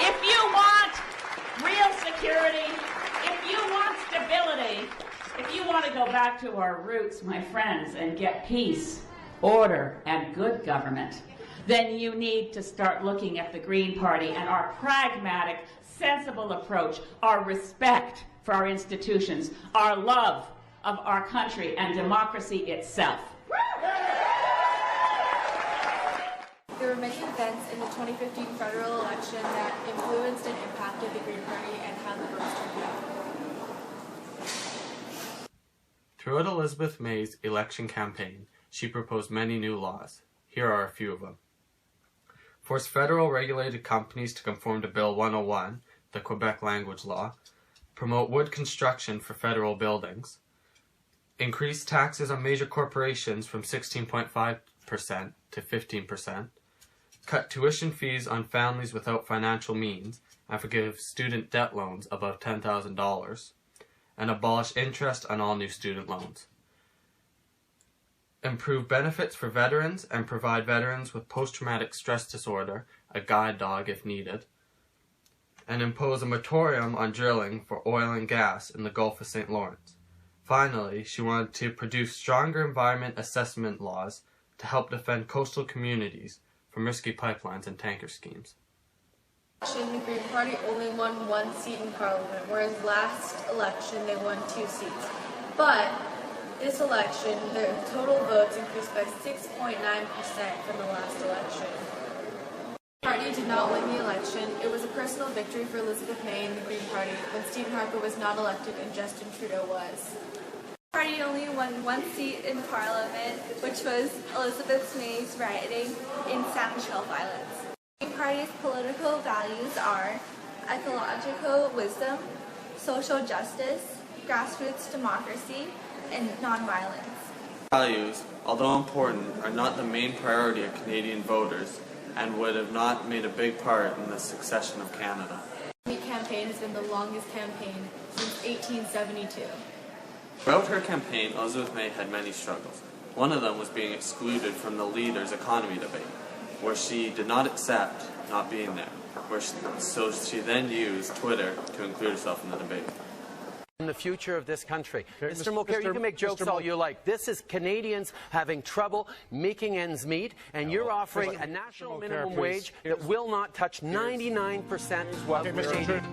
If you want real security, if you want stability, if you want to go back to our roots, my friends, and get peace, order, and good government, then you need to start looking at the Green Party and our pragmatic, sensible approach, our respect for our institutions, our love of our country and democracy itself. There were many events in the 2015 federal election that influenced and impacted the Green Party and how the votes turned out. Throughout Elizabeth May's election campaign, she proposed many new laws. Here are a few of them. Force federal regulated companies to conform to Bill 101, the Quebec language law. Promote wood construction for federal buildings. Increase taxes on major corporations from 16.5% to 15%. Cut tuition fees on families without financial means and forgive student debt loans above $10,000. And abolish interest on all new student loans. Improve benefits for veterans and provide veterans with post-traumatic stress disorder a guide dog if needed. And impose a moratorium on drilling for oil and gas in the Gulf of St. Lawrence. Finally, she wanted to produce stronger environment assessment laws to help defend coastal communities from risky pipelines and tanker schemes. The Green Party only won 1 seat in Parliament, whereas last election they won 2 seats. But this election, the total votes increased by 6.9% from the last election. The party did not win the election. It was a personal victory for Elizabeth May and the Green Party when Stephen Harper was not elected and Justin Trudeau was. The party only won 1 seat in Parliament, which was Elizabeth May's riding in Sand Shell Violence. The Green Party's political values are ecological wisdom, social justice, grassroots democracy, and nonviolence. Values, although important, are not the main priority of Canadian voters and would have not made a big part in the succession of Canada. The campaign has been the longest campaign since 1872. Throughout her campaign, Elizabeth May had many struggles. One of them was being excluded from the Leaders' economy debate, where she did not accept not being there, so she then used Twitter to include herself in the debate. In the future of this country. Mr. Mulcair, you can make jokes all you like. This is Canadians having trouble making ends meet, and you're offering a national minimum wage that will not touch 99% of Canadians.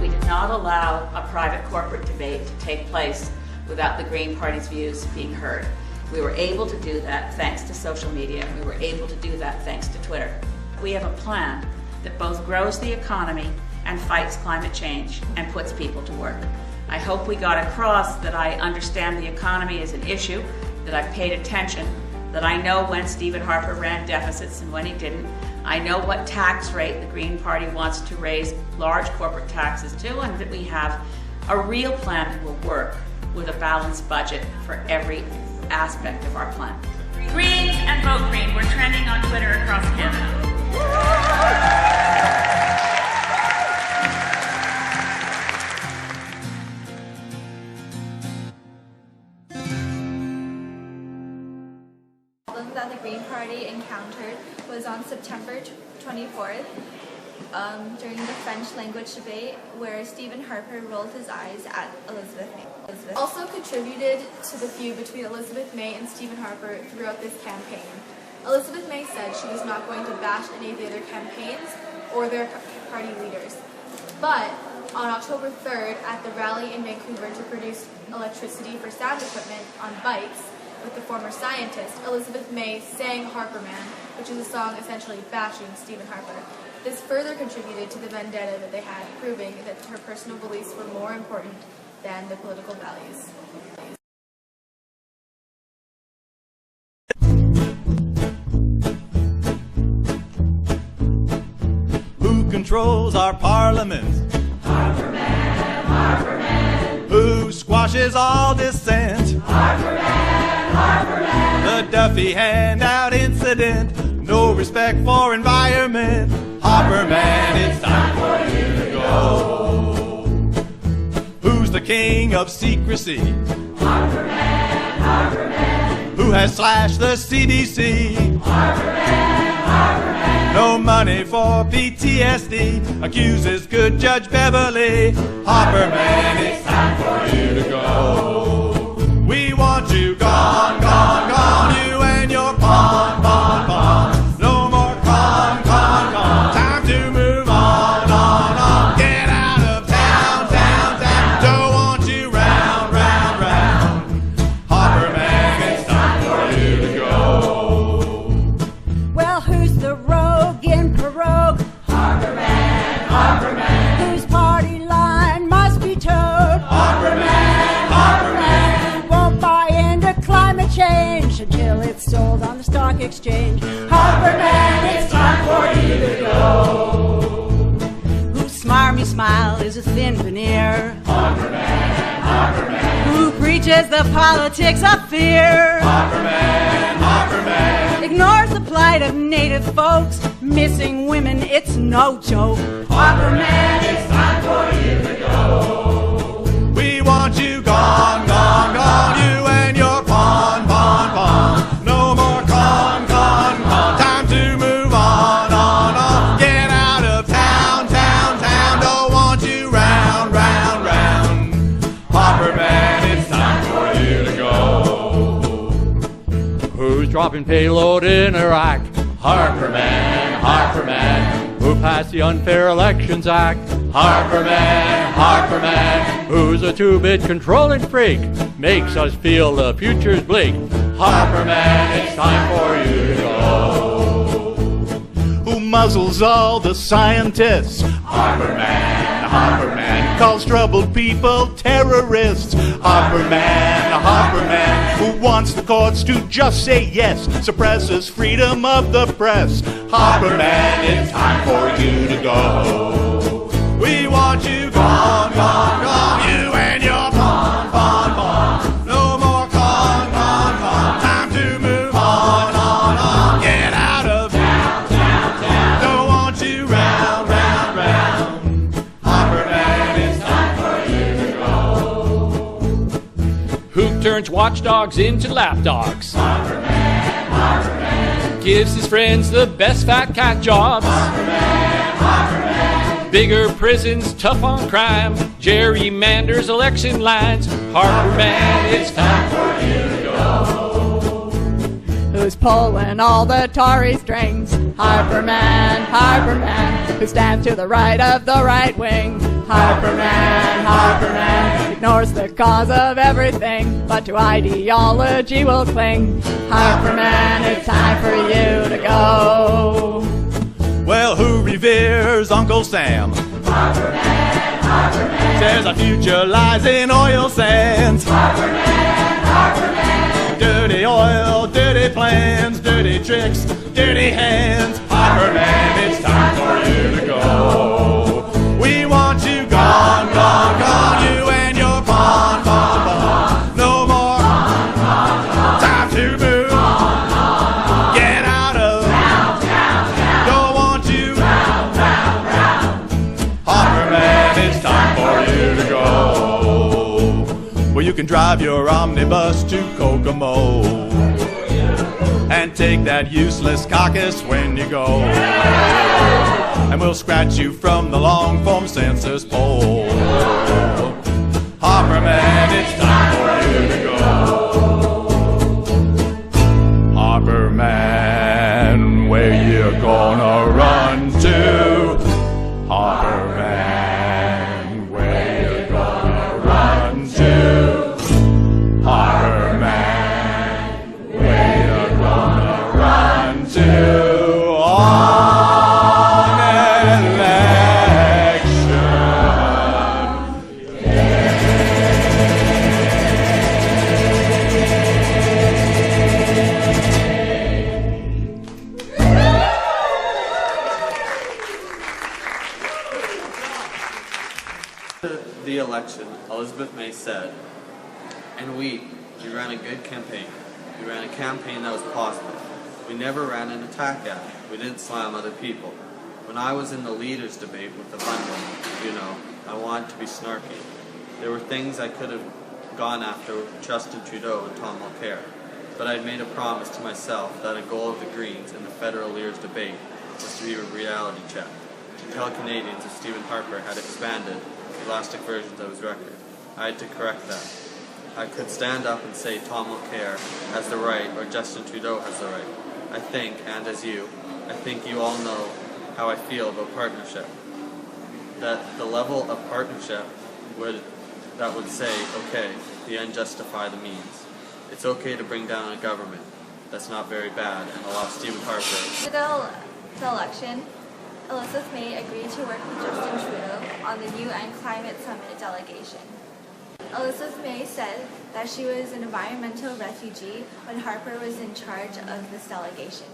We did not allow a private corporate debate to take place without the Green Party's views being heard. We were able to do that thanks to social media. We were able to do that thanks to Twitter. We have a plan that both grows the economy and fights climate change and puts people to work. I hope we got across that I understand the economy is an issue, that I've paid attention, that I know when Stephen Harper ran deficits and when he didn't. I know what tax rate the Green Party wants to raise large corporate taxes to, and that we have a real plan that will work with a balanced budget for every aspect of our plan. Greens and vote Green. We're trending on Twitter across Canada. The problem that the Green Party encountered was on September 24th during the French language debate where Stephen Harper rolled his eyes at Elizabeth May. Also contributed to the feud between Elizabeth May and Stephen Harper throughout this campaign. Elizabeth May said she was not going to bash any of the other campaigns or their party leaders. But on October 3rd at the rally in Vancouver to produce electricity for sound equipment on bikes with the former scientist, Elizabeth May sang Harper Man, which is a song essentially bashing Stephen Harper. This further contributed to the vendetta that they had, proving that her personal beliefs were more important than the political values. Who controls our parliament? Harper Man, Harper Man. Who squashes all dissent? Harper Man, Harper Man. The Duffy handout incident, no respect for environment. Harper Man, it's time for you to go. Who's the king of secrecy, who has slashed the CDC. No money for PTSD, accuses good Judge Beverly. Harperman, it's time for you to go. We want you gone, gone, gone, you and your pawn, pawn, pawn. No more con, con, con. Time to move on, on. Get out of town, town, town. Don't want you round, round, round. Harperman, it's time for you to go. Well, who's the rogue in Pirogue? Harperman, Harperman, Whose party line must be towed? Harperman, Harperman, Who won't buy into climate change until it's sold on the stock exchange? Harperman, it's time for you to go. Whose smarmy smile is a thin veneer? Harperman, Harperman, Who preaches the politics of fear? Harperman, Harperman. Ignores the plight of native folks. Missing women, it's no joke. Harperman, it's time for you to go. We want you gone, gone, gone, you and your pawn, pawn, pawn. No more con, con, con. Time to move on, on. Get out of town, town, town. Don't want you round, round, round. Harperman, it's time for you to go. Who's dropping payload in Iraq? Harperman, Harperman. Who passed the Unfair Elections Act? Harperman, Harperman. Who's a two-bit controlling freak? Makes us feel the future's bleak. Harperman, it's time for you to go. Who muzzles all the scientists? Harperman, Harperman. Calls troubled people terrorists. Harperman, Harperman. Who wants the courts to just say yes? Suppresses freedom of the press. Harperman, it's time for you to go. We want you gone, gone, gone. You and your pawn, pawn, pawn. No more con, con, con. Time to move on, on. Get out of town, town, town. Don't want you round, round, round. Harperman, it's time for you to go. Who turns watchdogs into lapdogs? Harperman, Harperman, Gives his friends the best fat cat jobs. Harperman, Harperman, Bigger prisons, tough on crime. Gerrymanders election lines. Harperman, it's time for you to go. Who's pulling all the Tory strings? Harperman, Harperman. Who stands to the right of the right wing? Harperman, Harperman. Ignores the cause of everything, but to ideology will cling. Harperman, it's time for you to go. Well, who reveres Uncle Sam? Harperman, Harperman, Says our future lies in oil sands. Harperman, Harperman, Dirty oil, dirty plans, dirty tricks, dirty hands. Harperman, it's time for you to go. We want you gone, gone, gone. You and your pawn, pawn, pawn. No more time to move. Get out of don't want you. Harperman, it's time for you to go. Well, you can drive your omnibus to Kokomo and take that useless caucus when you go. And we'll scratch you from the long form census poll. Harperman, it's time for you to go. Harperman, where you gonna run to? Harperman, where you gonna run to? Harperman, where you gonna run to? On election The election, Elizabeth May said, and we ran a good campaign. We ran a campaign that was positive. We never ran an attack ad. We didn't slam other people. When I was in the leaders debate with the bundle, I wanted to be snarky. There were things I could have gone after with Justin Trudeau and Tom Mulcair, but I'd made a promise to myself that a goal of the Greens in the federal leaders debate was to be a reality check, to tell Canadians if Stephen Harper had expanded the elastic versions of his record. I had to correct that. I could stand up and say Tom Mulcair has the right or Justin Trudeau has the right. I think, and as you, I think you all know how I feel about partnership. That the level of partnership that would say, okay, the end justify the means. It's okay to bring down a government that's not very bad and allow Stephen Harper. For the election, Elizabeth May agreed to work with Justin Trudeau on the UN Climate Summit delegation. Elizabeth May said that she was an environmental refugee when Harper was in charge of this delegation.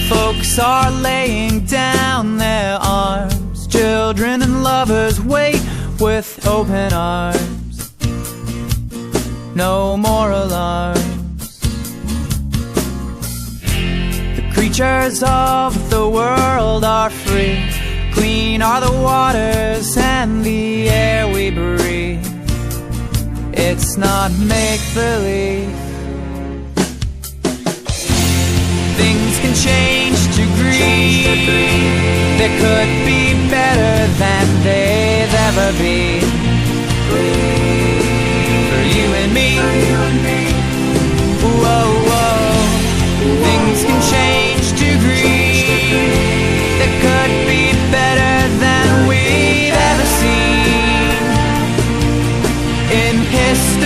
Folks are laying down their arms. Children and lovers wait with open arms. No more alarms. The creatures of the world are free. Clean are the waters and the air we breathe. It's not make-believe. Things can change to green. They could be better than they've ever been. For you and me. Whoa, whoa. Things can change to green. They could be better than we've ever seen in history.